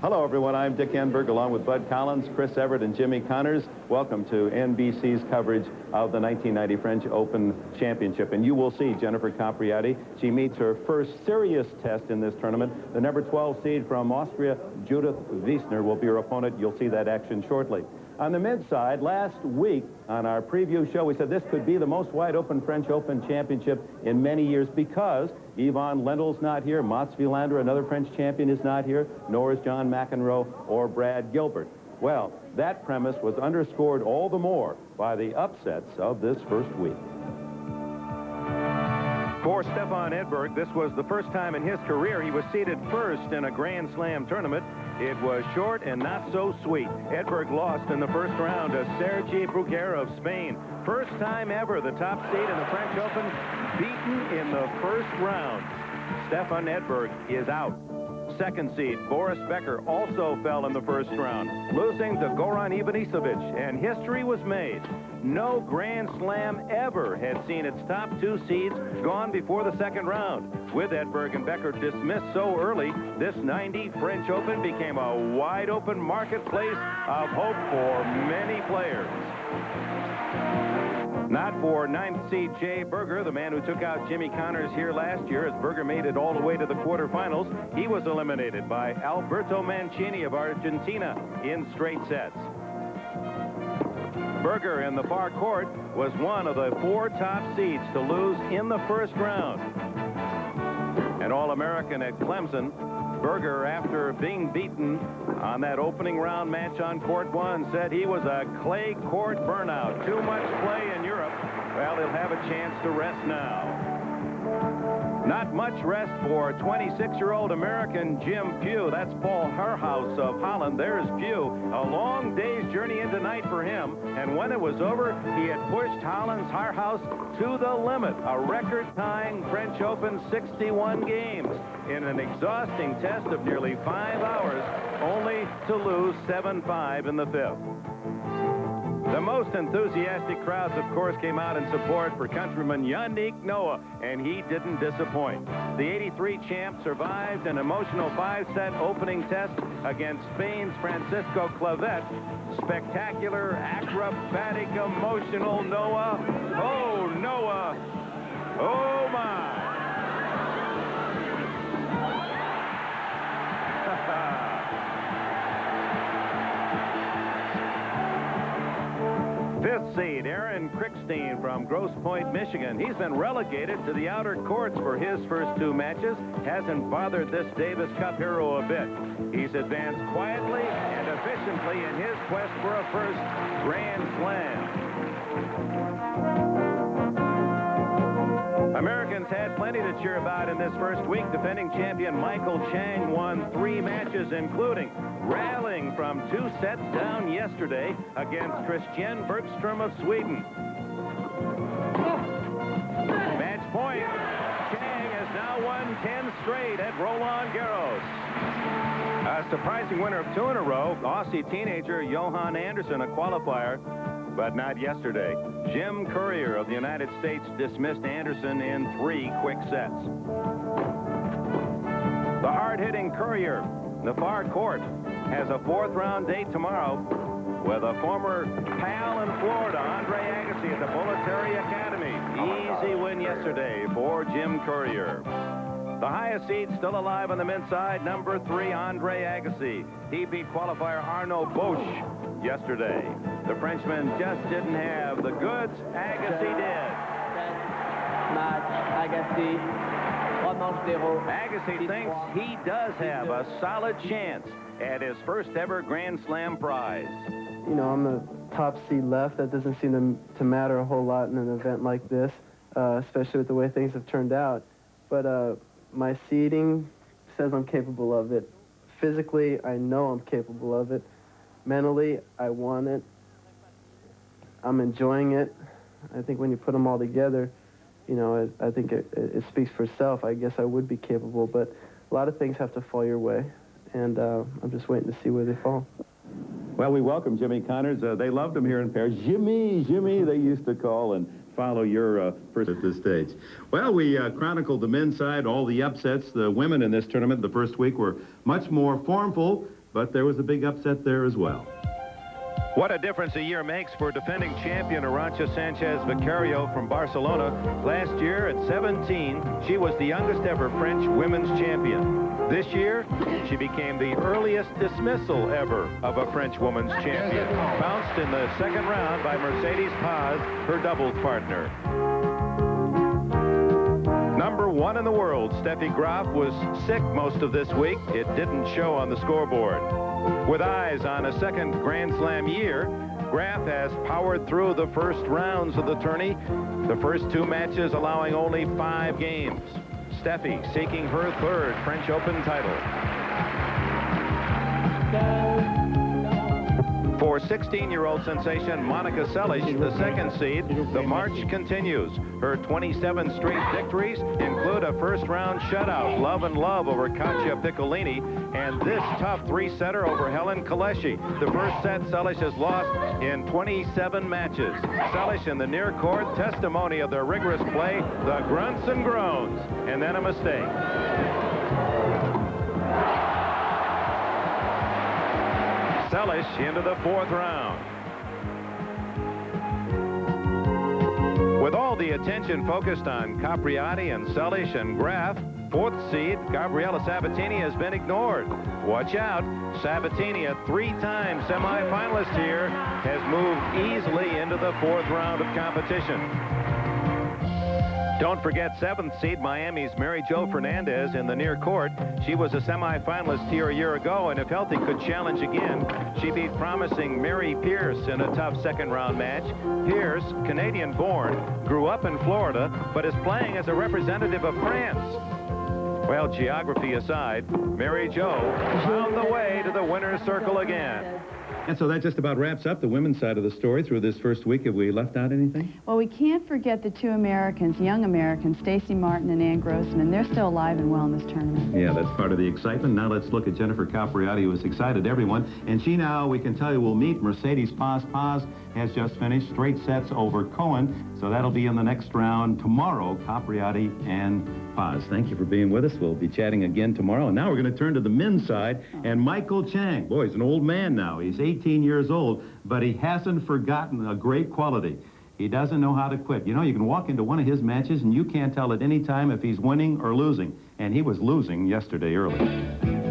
Hello, everyone. I'm Dick Enberg, along with Bud Collins, Chris Everett, and Jimmy Connors. Welcome to NBC's coverage of the 1990 French Open Championship. And you will see Jennifer Capriati. She meets her first serious test in this tournament. The number 12 seed from Austria, Judith Wiesner, will be her opponent. You'll see that action shortly. On the men's side, last week on our preview show, we said this could be the most wide-open French Open Championship in many years because Yvonne Lendel's not here, Mats Wilander, another French champion, is not here, nor is John McEnroe or Brad Gilbert. Well, that premise was underscored all the more by the upsets of this first week. For Stefan Edberg, this was the first time in his career he was seeded first in a Grand Slam tournament. It was short and not so sweet. Edberg lost in the first round to Sergi Bruguera of Spain. First time ever the top seed in the French Open beaten in the first round. Stefan Edberg is out. Second seed, Boris Becker, also fell in the first round, losing to Goran Ivanisevic, and history was made. No Grand Slam ever had seen its top two seeds gone before the second round. With Edberg and Becker dismissed so early, this 90 French Open became a wide-open marketplace of hope for many players. Not for ninth seed Jay Berger, the man who took out Jimmy Connors here last year as Berger made it all the way to the quarterfinals. He was eliminated by Alberto Mancini of Argentina in straight sets. Berger in the far court was one of the four top seeds to lose in the first round. An All-American at Clemson, Berger, after being beaten on that opening round match on court one, said he was a clay court burnout. Too much play in Europe. Well, he'll have a chance to rest now. Not much rest for 26-year-old American Jim Pugh. That's Paul Herhouse of Holland. There's Pugh. A long day's journey into night for him. And when it was over, he had pushed Holland's Herhouse to the limit. A record-tying French Open 61 games in an exhausting test of nearly 5 hours, only to lose 7-5 in the fifth. The most enthusiastic crowds, of course, came out in support for countryman Yannick Noah, and he didn't disappoint. The '83 champ survived an emotional 5-set opening test against Spain's Francisco Clavet. Spectacular, acrobatic, emotional Noah. Oh, Noah. Oh, my. Fifth seed, Aaron Krickstein from Grosse Pointe, Michigan. He's been relegated to the outer courts for his first two matches. Hasn't bothered this Davis Cup hero a bit. He's advanced quietly and efficiently in his quest for a first Grand Slam. Americans had plenty to cheer about in this first week. Defending champion Michael Chang won 3 matches, including rallying from 2 sets down yesterday against Christian Bergström of Sweden. Match point. Chang has now won 10 straight at Roland Garros. A surprising winner of 2 in a row, Aussie teenager Johan Anderson, a qualifier, but not yesterday. Jim Courier of the United States dismissed Anderson in 3 quick sets. The hard-hitting Courier, the far court, has a 4th round date tomorrow with a former pal in Florida, Andre Agassi, at the Bollettieri Academy. Easy win yesterday for Jim Courier. The highest seed still alive on the men's side, number 3, Andre Agassi. He beat qualifier Arnaud Bosch yesterday. The Frenchman just didn't have the goods. Agassi did. Agassi thinks he does have a solid chance at his first ever Grand Slam prize. You know, I'm the top seed left. That doesn't seem to matter a whole lot in an event like this, especially with the way things have turned out. But my seeding says I'm capable of it. Physically, I know I'm capable of it. Mentally, I want it. I'm enjoying it. I think when you put them all together, you know, I think it speaks for itself. I guess I would be capable, but a lot of things have to fall your way, and I'm just waiting to see where they fall. Well, we welcome Jimmy Connors. They loved him here in Paris. Jimmy, Jimmy, they used to call. And follow your first at this stage. Well, we chronicled the men's side, all the upsets. The women in this tournament the first week were much more formful, but there was a big upset there as well. What a difference a year makes for defending champion Arantxa Sanchez Vicario from Barcelona. Last year at 17, she was the youngest ever French women's champion. This year, she became the earliest dismissal ever of a French women's champion. Bounced in the second round by Mercedes Paz, her doubles partner. Number 1 in the world, Steffi Graf, was sick most of this week. It didn't show on the scoreboard. With eyes on a second Grand Slam year, Graf has powered through the first rounds of the tourney, the first 2 matches allowing only 5 games. Steffi seeking her 3rd French Open title. For 16-year-old sensation Monica Seles, the 2nd seed, the march continues. Her 27 straight victories include a first-round shutout, love and love over Katja Piccolini, and this tough 3-setter over Helen Kaleshi. The first set Seles has lost in 27 matches. Seles in the near court, testimony of their rigorous play, the grunts and groans, and then a mistake. Seles into the 4th round. With all the attention focused on Capriati and Seles and Graf, 4th seed Gabriela Sabatini has been ignored. Watch out, Sabatini, a 3-time semifinalist here, has moved easily into the 4th round of competition. Don't forget 7th seed Miami's Mary Jo Fernandez in the near court. She was a semifinalist here a year ago, and if healthy could challenge again. She beat promising Mary Pierce in a tough 2nd round match. Pierce, Canadian-born, grew up in Florida, but is playing as a representative of France. Well, geography aside, Mary Jo found the way to the winner's circle again. And so that just about wraps up the women's side of the story through this first week. Have we left out anything? Well, we can't forget the 2 Americans, young Americans, Stacey Martin and Ann Grossman. They're still alive and well in this tournament. Yeah, that's part of the excitement. Now let's look at Jennifer Capriati, who has excited everyone. And she now, we can tell you, will meet Mercedes Paz. Paz has just finished straight sets over Cohen. So that'll be in the next round tomorrow, Capriati and Paz. Thank you for being with us. We'll be chatting again tomorrow. And now we're going to turn to the men's side. And Michael Chang, boy, he's an old man now. He's 18 years old, but he hasn't forgotten a great quality. He doesn't know how to quit. You know, you can walk into one of his matches and you can't tell at any time if he's winning or losing. And he was losing yesterday early.